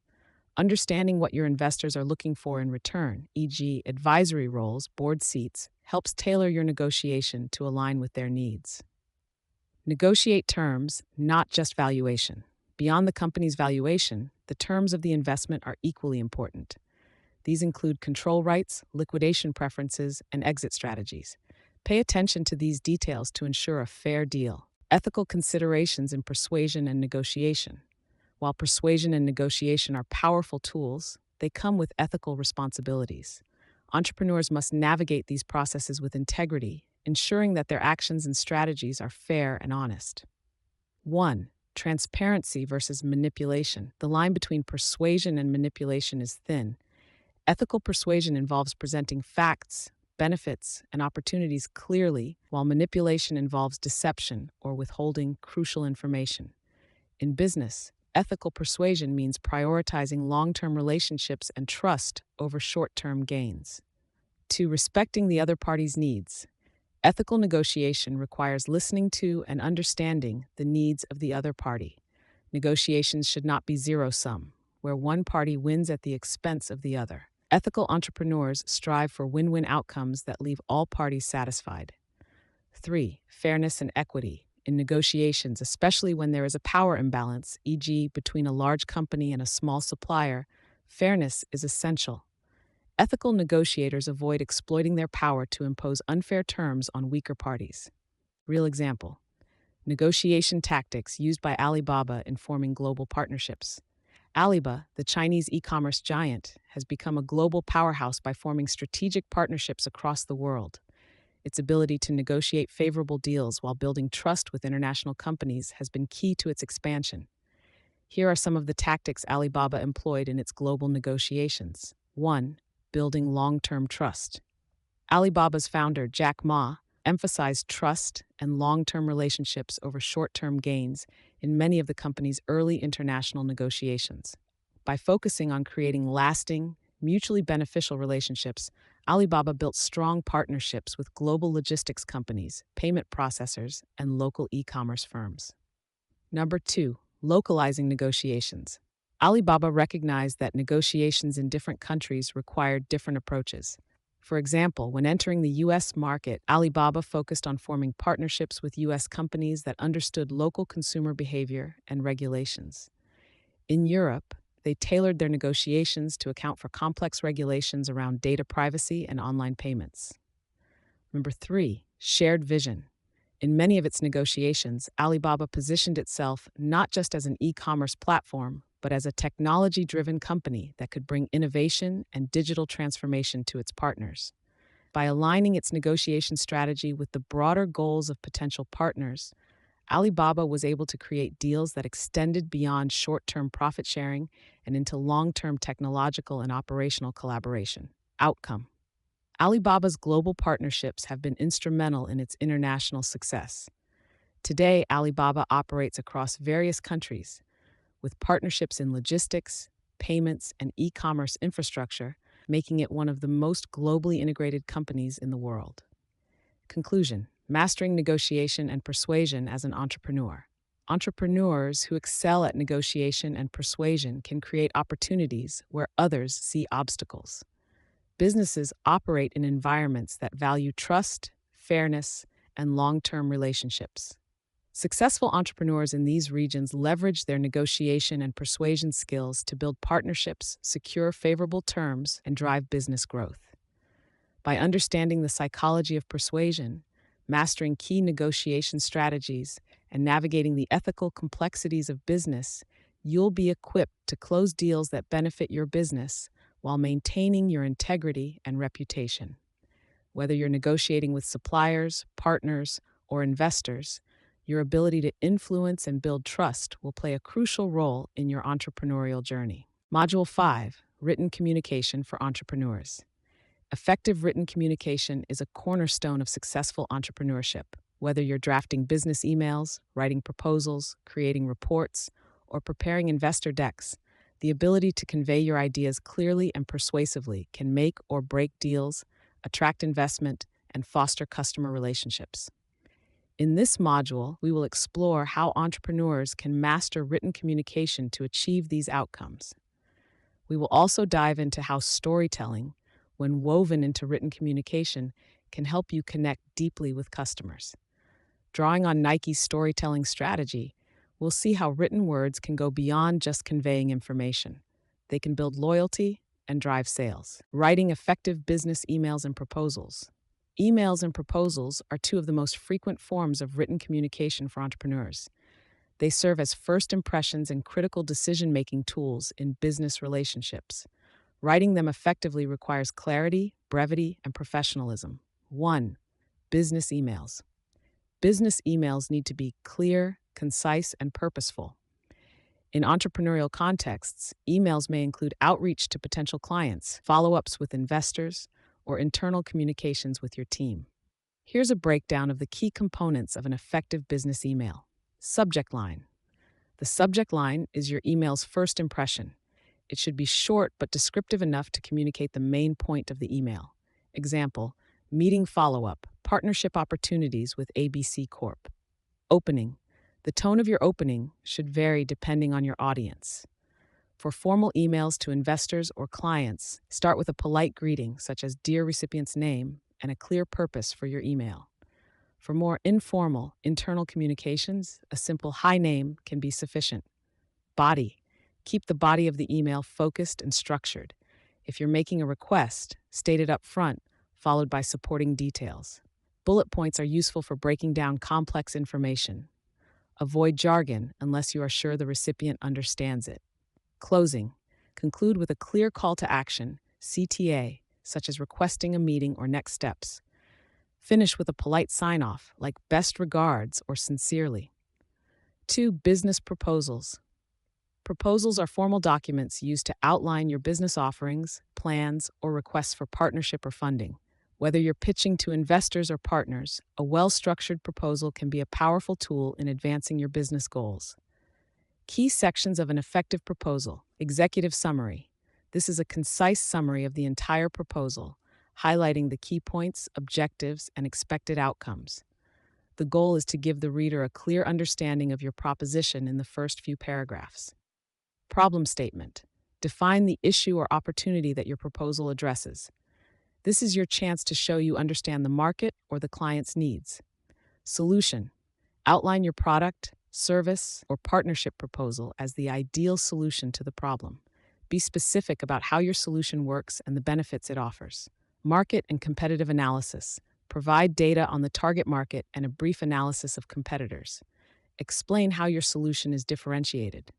Understanding what your investors are looking for in return, e.g., advisory roles, board seats, helps tailor your negotiation to align with their needs. Negotiate terms, not just valuation. Beyond the company's valuation, the terms of the investment are equally important. These include control rights, liquidation preferences, and exit strategies. Pay attention to these details to ensure a fair deal. Ethical considerations in persuasion and negotiation. While persuasion and negotiation are powerful tools, they come with ethical responsibilities. Entrepreneurs must navigate these processes with integrity, ensuring that their actions and strategies are fair and honest. 1. Transparency versus manipulation. The line between persuasion and manipulation is thin. Ethical persuasion involves presenting facts, benefits, and opportunities clearly, while manipulation involves deception or withholding crucial information. In business, ethical persuasion means prioritizing long-term relationships and trust over short-term gains. 2. Respecting the other party's needs. Ethical negotiation requires listening to and understanding the needs of the other party. Negotiations should not be zero-sum, where one party wins at the expense of the other. Ethical entrepreneurs strive for win-win outcomes that leave all parties satisfied. 3. Fairness and equity. In negotiations, especially when there is a power imbalance, e.g., between a large company and a small supplier, fairness is essential. Ethical negotiators avoid exploiting their power to impose unfair terms on weaker parties. Real example: negotiation tactics used by Alibaba in forming global partnerships. Alibaba, the Chinese e commerce giant, has become a global powerhouse by forming strategic partnerships across the world. Its ability to negotiate favorable deals while building trust with international companies has been key to its expansion. Here are some of the tactics Alibaba employed in its global negotiations. 1. Building long term trust. Alibaba's founder, Jack Ma, emphasized trust and long term relationships over short term gains in many of the company's early international negotiations. By focusing on creating lasting, mutually beneficial relationships, Alibaba built strong partnerships with global logistics companies, payment processors, and local e commerce firms. Number 2, localizing negotiations. Alibaba recognized that negotiations in different countries required different approaches. For example, when entering the U.S. market, Alibaba focused on forming partnerships with U.S. companies that understood local consumer behavior and regulations. In Europe, they tailored their negotiations to account for complex regulations around data privacy and online payments. Number 3, shared vision. In many of its negotiations, Alibaba positioned itself not just as an e-commerce platform, but as a technology-driven company that could bring innovation and digital transformation to its partners. By aligning its negotiation strategy with the broader goals of potential partners, Alibaba was able to create deals that extended beyond short-term profit sharing and into long-term technological and operational collaboration. Outcome: Alibaba's global partnerships have been instrumental in its international success. Today, Alibaba operates across various countries, with partnerships in logistics, payments, and e-commerce infrastructure, making it one of the most globally integrated companies in the world. Conclusion: mastering negotiation and persuasion as an entrepreneur. Entrepreneurs who excel at negotiation and persuasion can create opportunities where others see obstacles. Businesses operate in environments that value trust, fairness, and long-term relationships. Successful entrepreneurs in these regions leverage their negotiation and persuasion skills to build partnerships, secure favorable terms, and drive business growth. By understanding the psychology of persuasion, mastering key negotiation strategies, and navigating the ethical complexities of business, you'll be equipped to close deals that benefit your business while maintaining your integrity and reputation. Whether you're negotiating with suppliers, partners, or investors, your ability to influence and build trust will play a crucial role in your entrepreneurial journey. Module 5: Written Communication for Entrepreneurs. Effective written communication is a cornerstone of successful entrepreneurship. Whether you're drafting business emails, writing proposals, creating reports, or preparing investor decks, the ability to convey your ideas clearly and persuasively can make or break deals, attract investment, and foster customer relationships. In this module, we will explore how entrepreneurs can master written communication to achieve these outcomes. We will also dive into how storytelling, when woven into written communication, can help you connect deeply with customers. Drawing on Nike's storytelling strategy, we'll see how written words can go beyond just conveying information. They can build loyalty and drive sales. Writing effective business emails and proposals. Emails and proposals are two of the most frequent forms of written communication for entrepreneurs. They serve as first impressions and critical decision-making tools in business relationships. Writing them effectively requires clarity, brevity, and professionalism. 1. Business emails. Business emails need to be clear, concise, and purposeful. In entrepreneurial contexts, emails may include outreach to potential clients, follow-ups with investors, or internal communications with your team. Here's a breakdown of the key components of an effective business email. Subject line. The subject line is your email's first impression. It should be short but descriptive enough to communicate the main point of the email. Example: meeting follow-up, partnership opportunities with ABC Corp. Opening. The tone of your opening should vary depending on your audience. For formal emails to investors or clients, start with a polite greeting such as "Dear recipient's name" and a clear purpose for your email. For more informal, internal communications, a simple "Hi name" can be sufficient. Body. Keep the body of the email focused and structured. If you're making a request, state it up front, followed by supporting details. Bullet points are useful for breaking down complex information. Avoid jargon unless you are sure the recipient understands it. Closing. Conclude with a clear call to action, CTA, such as requesting a meeting or next steps. Finish with a polite sign-off, like best regards or sincerely. 2. Business proposals. Proposals are formal documents used to outline your business offerings, plans, or requests for partnership or funding. Whether you're pitching to investors or partners, a well-structured proposal can be a powerful tool in advancing your business goals. Key sections of an effective proposal. Executive summary. This is a concise summary of the entire proposal, highlighting the key points, objectives, and expected outcomes. The goal is to give the reader a clear understanding of your proposition in the first few paragraphs. Problem statement. Define the issue or opportunity that your proposal addresses. This is your chance to show you understand the market or the client's needs. Solution. Outline your product, service, or partnership proposal as the ideal solution to the problem. Be specific about how your solution works and the benefits it offers. Market and competitive analysis. Provide data on the target market and a brief analysis of competitors. Explain how your solution is differentiated.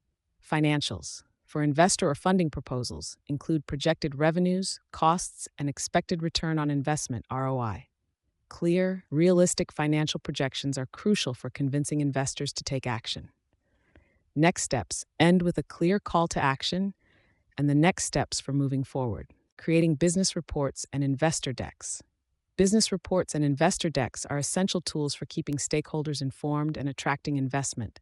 Financials. For investor or funding proposals, include projected revenues, costs, and expected return on investment (ROI). Clear, realistic financial projections are crucial for convincing investors to take action. Next steps. End with a clear call to action and the next steps for moving forward. Creating business reports and investor decks. Business reports and investor decks are essential tools for keeping stakeholders informed and attracting investment.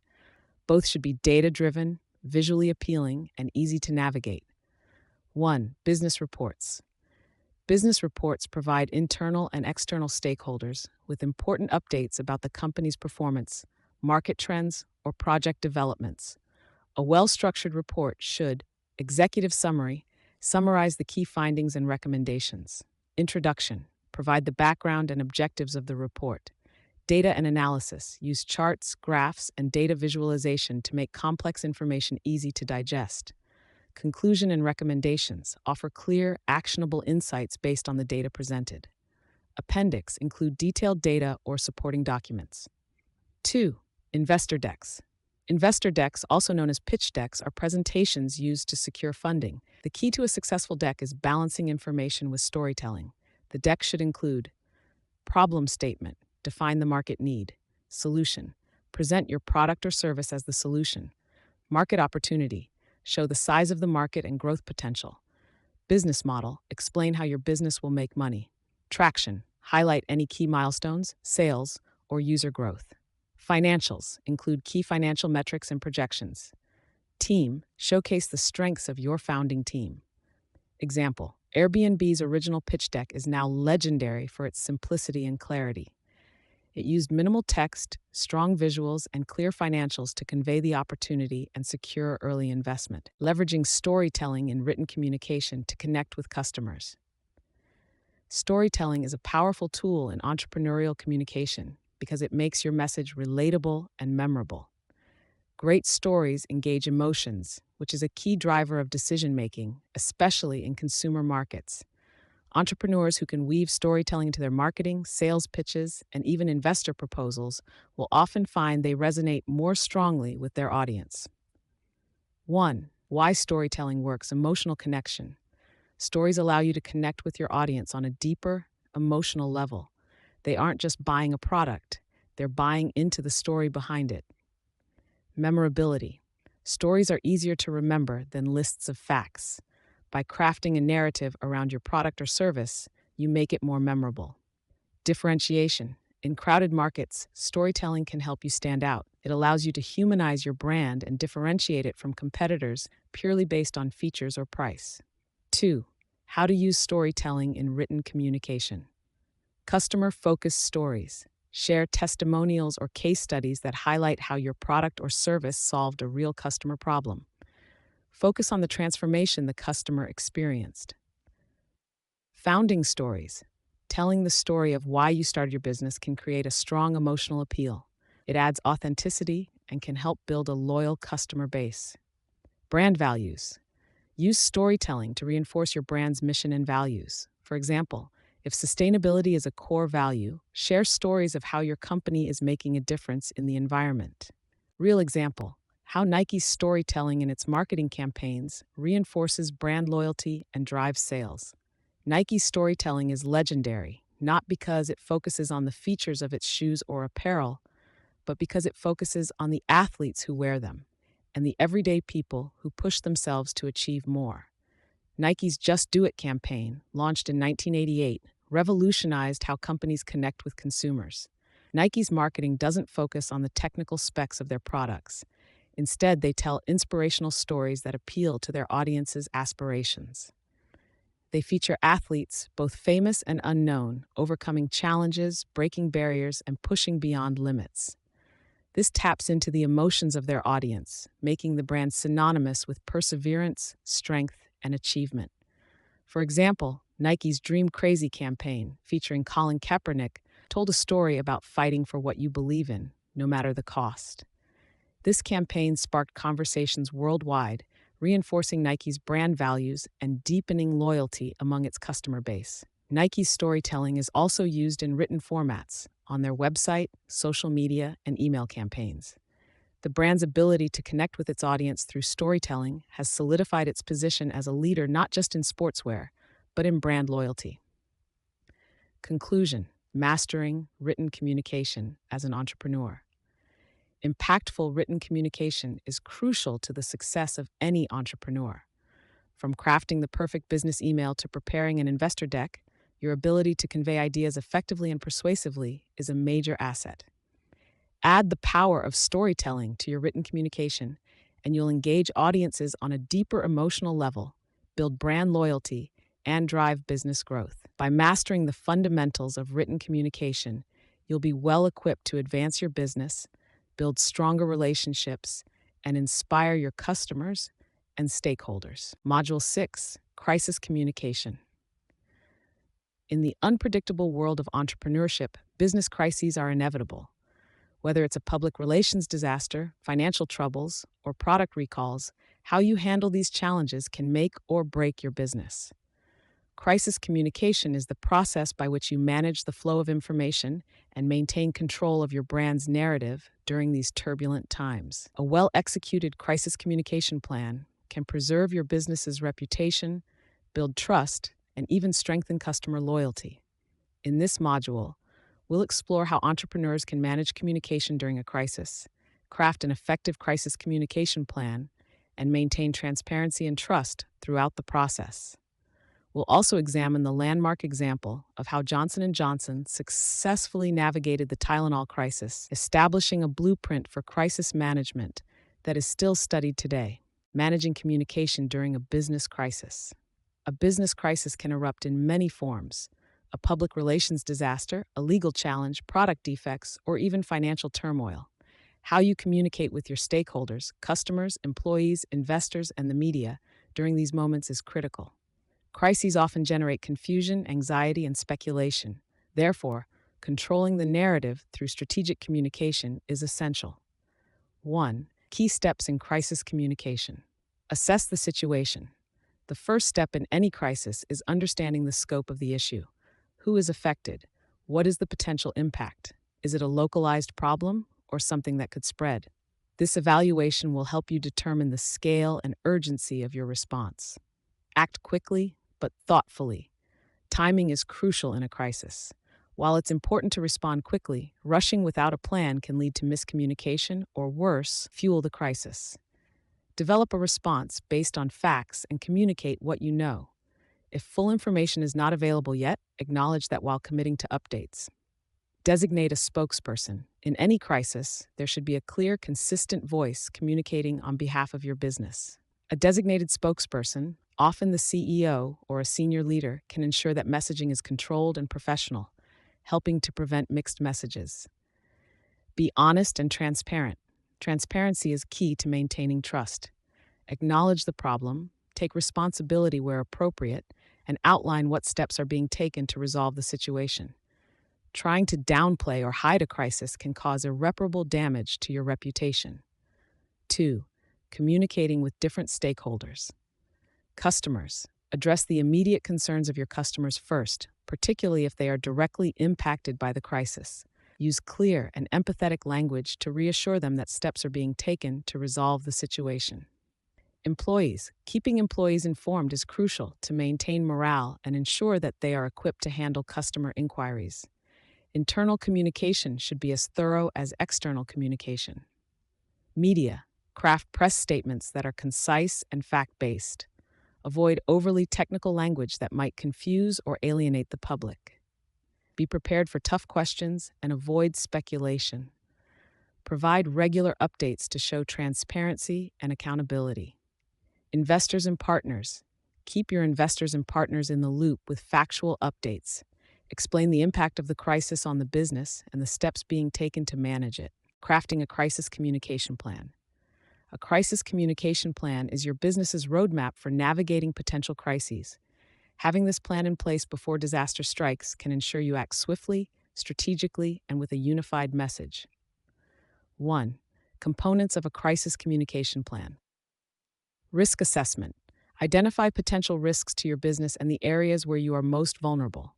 Both should be data-driven, visually appealing, and easy to navigate. 1. Business reports. Business reports provide internal and external stakeholders with important updates about the company's performance, market trends, or project developments. A well-structured report should: executive summary, summarize the key findings and recommendations. Introduction, provide the background and objectives of the report. Data and analysis, use charts, graphs, and data visualization to make complex information easy to digest. Conclusion and recommendations, offer clear, actionable insights based on the data presented. Appendix, include detailed data or supporting documents. 2. Investor decks. Investor decks, also known as pitch decks, are presentations used to secure funding. The key to a successful deck is balancing information with storytelling. The deck should include problem statement, define the market need. Solution, present your product or service as the solution. Market opportunity, show the size of the market and growth potential. Business model, explain how your business will make money. Traction, highlight any key milestones, sales, or user growth. Financials, include key financial metrics and projections. Team, showcase the strengths of your founding team. Example, Airbnb's original pitch deck is now legendary for its simplicity and clarity. It used minimal text, strong visuals, and clear financials to convey the opportunity and secure early investment, leveraging storytelling in written communication to connect with customers. Storytelling is a powerful tool in entrepreneurial communication because it makes your message relatable and memorable. Great stories engage emotions, which is a key driver of decision-making, especially in consumer markets. Entrepreneurs who can weave storytelling into their marketing, sales pitches, and even investor proposals will often find they resonate more strongly with their audience. 1. Why storytelling works: emotional connection. Stories allow you to connect with your audience on a deeper, emotional level. They aren't just buying a product, they're buying into the story behind it. Memorability. Stories are easier to remember than lists of facts. By crafting a narrative around your product or service, you make it more memorable. Differentiation. In crowded markets, storytelling can help you stand out. It allows you to humanize your brand and differentiate it from competitors purely based on features or price. 2. How to use storytelling in written communication. Customer-focused stories. Share testimonials or case studies that highlight how your product or service solved a real customer problem. Focus on the transformation the customer experienced. Founding stories. Telling the story of why you started your business can create a strong emotional appeal. It adds authenticity and can help build a loyal customer base. Brand values. Use storytelling to reinforce your brand's mission and values. For example, if sustainability is a core value, share stories of how your company is making a difference in the environment. Real example: how Nike's storytelling in its marketing campaigns reinforces brand loyalty and drives sales. Nike's storytelling is legendary, not because it focuses on the features of its shoes or apparel, but because it focuses on the athletes who wear them and the everyday people who push themselves to achieve more. Nike's Just Do It campaign, launched in 1988, revolutionized how companies connect with consumers. Nike's marketing doesn't focus on the technical specs of their products. Instead, they tell inspirational stories that appeal to their audience's aspirations. They feature athletes, both famous and unknown, overcoming challenges, breaking barriers, and pushing beyond limits. This taps into the emotions of their audience, making the brand synonymous with perseverance, strength, and achievement. For example, Nike's Dream Crazy campaign, featuring Colin Kaepernick, told a story about fighting for what you believe in, no matter the cost. This campaign sparked conversations worldwide, reinforcing Nike's brand values and deepening loyalty among its customer base. Nike's storytelling is also used in written formats, on their website, social media, and email campaigns. The brand's ability to connect with its audience through storytelling has solidified its position as a leader not just in sportswear, but in brand loyalty. Conclusion: mastering written communication as an entrepreneur. Impactful written communication is crucial to the success of any entrepreneur. From crafting the perfect business email to preparing an investor deck, your ability to convey ideas effectively and persuasively is a major asset. Add the power of storytelling to your written communication, and you'll engage audiences on a deeper emotional level, build brand loyalty, and drive business growth. By mastering the fundamentals of written communication, you'll be well equipped to advance your business, build stronger relationships, and inspire your customers and stakeholders. Module 6: Crisis Communication. In the unpredictable world of entrepreneurship, business crises are inevitable. Whether it's a public relations disaster, financial troubles, or product recalls, how you handle these challenges can make or break your business. Crisis communication is the process by which you manage the flow of information and maintain control of your brand's narrative during these turbulent times. A well-executed crisis communication plan can preserve your business's reputation, build trust, and even strengthen customer loyalty. In this module, we'll explore how entrepreneurs can manage communication during a crisis, craft an effective crisis communication plan, and maintain transparency and trust throughout the process. We'll also examine the landmark example of how Johnson & Johnson successfully navigated the Tylenol crisis, establishing a blueprint for crisis management that is still studied today. Managing communication during a business crisis. A business crisis can erupt in many forms: a public relations disaster, a legal challenge, product defects, or even financial turmoil. How you communicate with your stakeholders, customers, employees, investors, and the media during these moments is critical. Crises often generate confusion, anxiety, and speculation. Therefore, controlling the narrative through strategic communication is essential. 1. Key steps in crisis communication. Assess the situation. The first step in any crisis is understanding the scope of the issue. Who is affected? What is the potential impact? Is it a localized problem or something that could spread? This evaluation will help you determine the scale and urgency of your response. Act quickly, but thoughtfully. Timing is crucial in a crisis. While it's important to respond quickly, rushing without a plan can lead to miscommunication or, worse, fuel the crisis. Develop a response based on facts and communicate what you know. If full information is not available yet, acknowledge that while committing to updates. Designate a spokesperson. In any crisis, there should be a clear, consistent voice communicating on behalf of your business. A designated spokesperson, often the CEO or a senior leader, can ensure that messaging is controlled and professional, helping to prevent mixed messages. Be honest and transparent. Transparency is key to maintaining trust. Acknowledge the problem, take responsibility where appropriate, and outline what steps are being taken to resolve the situation. Trying to downplay or hide a crisis can cause irreparable damage to your reputation. 2. Communicating with different stakeholders. Customers. Address the immediate concerns of your customers first, particularly if they are directly impacted by the crisis. Use clear and empathetic language to reassure them that steps are being taken to resolve the situation. Employees. Keeping employees informed is crucial to maintain morale and ensure that they are equipped to handle customer inquiries. Internal communication should be as thorough as external communication. Media. Craft press statements that are concise and fact-based. Avoid overly technical language that might confuse or alienate the public. Be prepared for tough questions and avoid speculation. Provide regular updates to show transparency and accountability. Investors and partners. Keep your investors and partners in the loop with factual updates. Explain the impact of the crisis on the business and the steps being taken to manage it. Crafting a crisis communication plan. A crisis communication plan is your business's roadmap for navigating potential crises. Having this plan in place before disaster strikes can ensure you act swiftly, strategically, and with a unified message. 1. Components of a crisis communication plan. Risk assessment. Identify potential risks to your business and the areas where you are most vulnerable.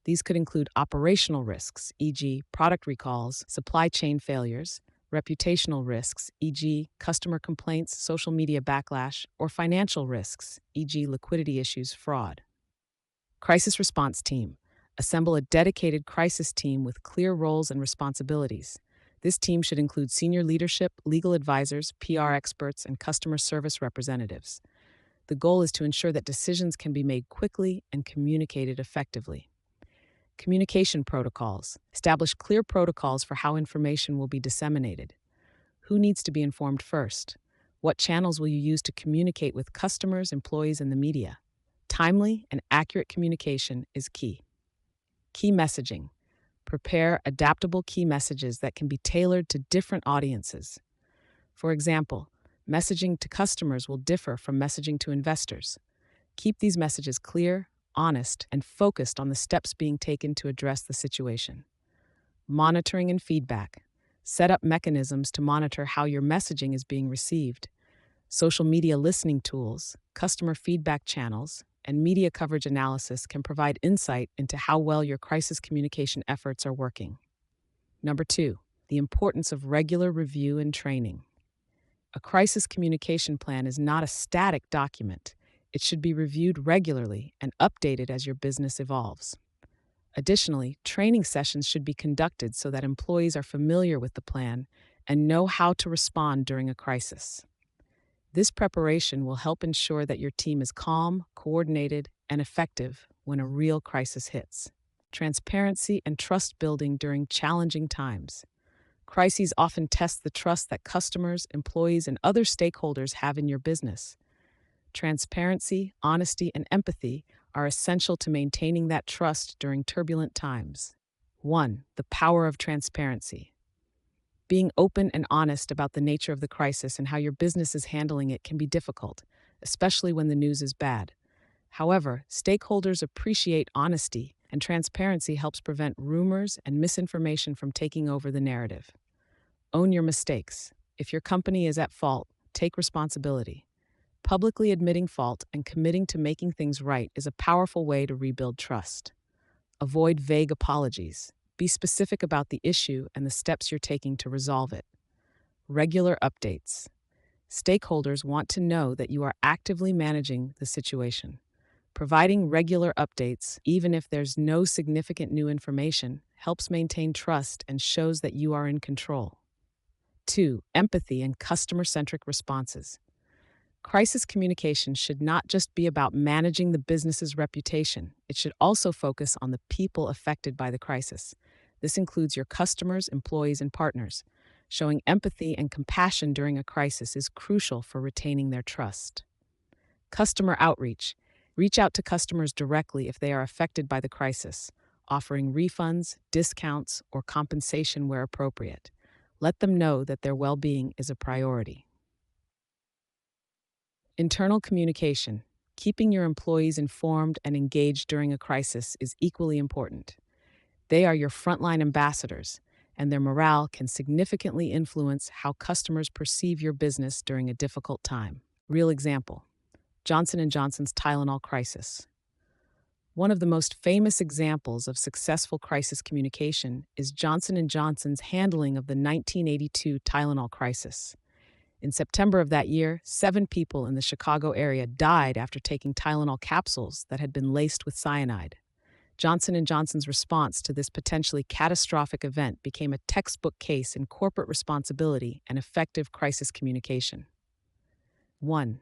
These could include operational risks, e.g., product recalls, supply chain failures, reputational risks, e.g., customer complaints, social media backlash, or financial risks, e.g., liquidity issues, fraud. Crisis response team. Assemble a dedicated crisis team with clear roles and responsibilities. This team should include senior leadership, legal advisors, PR experts, and customer service representatives. The goal is to ensure that decisions can be made quickly and communicated effectively. Communication protocols. Establish clear protocols for how information will be disseminated. Who needs to be informed first? What channels will you use to communicate with customers, employees, and the media? Timely and accurate communication is key. Key messaging. Prepare adaptable key messages that can be tailored to different audiences. For example, messaging to customers will differ from messaging to investors. Keep these messages clear, honest, and focused on the steps being taken to address the situation. Monitoring and feedback. Set up mechanisms to monitor how your messaging is being received. Social media listening tools, customer feedback channels, and media coverage analysis can provide insight into how well your crisis communication efforts are working. Number 2, the importance of regular review and training. A crisis communication plan is not a static document. It should be reviewed regularly and updated as your business evolves. Additionally, training sessions should be conducted so that employees are familiar with the plan and know how to respond during a crisis. This preparation will help ensure that your team is calm, coordinated, and effective when a real crisis hits. Transparency and trust building during challenging times. Crises often test the trust that customers, employees, and other stakeholders have in your business. Transparency, honesty, and empathy are essential to maintaining that trust during turbulent times. 1. The power of transparency. Being open and honest about the nature of the crisis and how your business is handling it can be difficult, especially when the news is bad. However, stakeholders appreciate honesty, and transparency helps prevent rumors and misinformation from taking over the narrative. Own your mistakes. If your company is at fault, take responsibility. Publicly admitting fault and committing to making things right is a powerful way to rebuild trust. Avoid vague apologies. Be specific about the issue and the steps you're taking to resolve it. Regular updates. Stakeholders want to know that you are actively managing the situation. Providing regular updates, even if there's no significant new information, helps maintain trust and shows that you are in control. 2. Empathy and customer-centric responses. Crisis communication should not just be about managing the business's reputation. It should also focus on the people affected by the crisis. This includes your customers, employees, and partners. Showing empathy and compassion during a crisis is crucial for retaining their trust. Customer outreach. Reach out to customers directly if they are affected by the crisis, offering refunds, discounts, or compensation where appropriate. Let them know that their well-being is a priority. Internal communication. Keeping your employees informed and engaged during a crisis is equally important. They are your frontline ambassadors, and their morale can significantly influence how customers perceive your business during a difficult time. Real example. Johnson & Johnson's Tylenol crisis. One of the most famous examples of successful crisis communication is Johnson & Johnson's handling of the 1982 Tylenol crisis. In September of that year, 7 people in the Chicago area died after taking Tylenol capsules that had been laced with cyanide. Johnson & Johnson's response to this potentially catastrophic event became a textbook case in corporate responsibility and effective crisis communication. 1.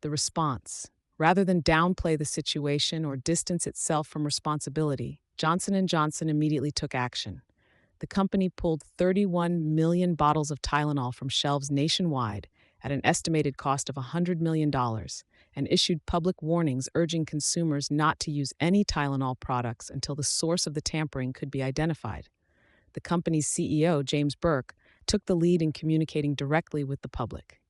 The response. Rather than downplay the situation or distance itself from responsibility, Johnson & Johnson immediately took action. The company pulled 31 million bottles of Tylenol from shelves nationwide at an estimated cost of $100 million and issued public warnings urging consumers not to use any Tylenol products until the source of the tampering could be identified. The company's CEO, James Burke, took the lead in communicating directly with the public.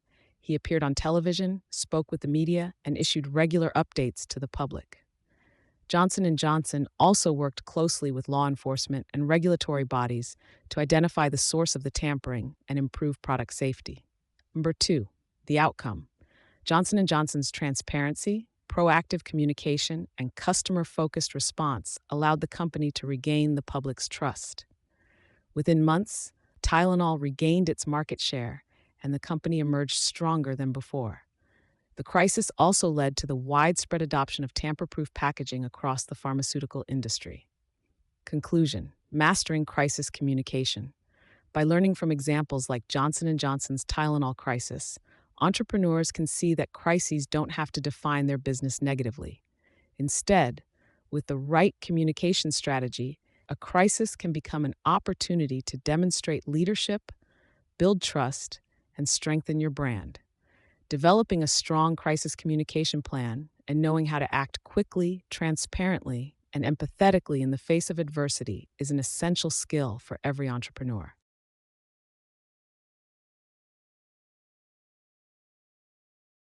He appeared on television, spoke with the media, and issued regular updates to the public. Johnson & Johnson also worked closely with law enforcement and regulatory bodies to identify the source of the tampering and improve product safety. Number 2, the outcome. Johnson & Johnson's transparency, proactive communication, and customer-focused response allowed the company to regain the public's trust. Within months, Tylenol regained its market share, and the company emerged stronger than before. The crisis also led to the widespread adoption of tamper-proof packaging across the pharmaceutical industry. Conclusion: mastering crisis communication. By learning from examples like Johnson & Johnson's Tylenol crisis, entrepreneurs can see that crises don't have to define their business negatively. Instead, with the right communication strategy, a crisis can become an opportunity to demonstrate leadership, build trust, and strengthen your brand. Developing a strong crisis communication plan and knowing how to act quickly, transparently, and empathetically in the face of adversity is an essential skill for every entrepreneur.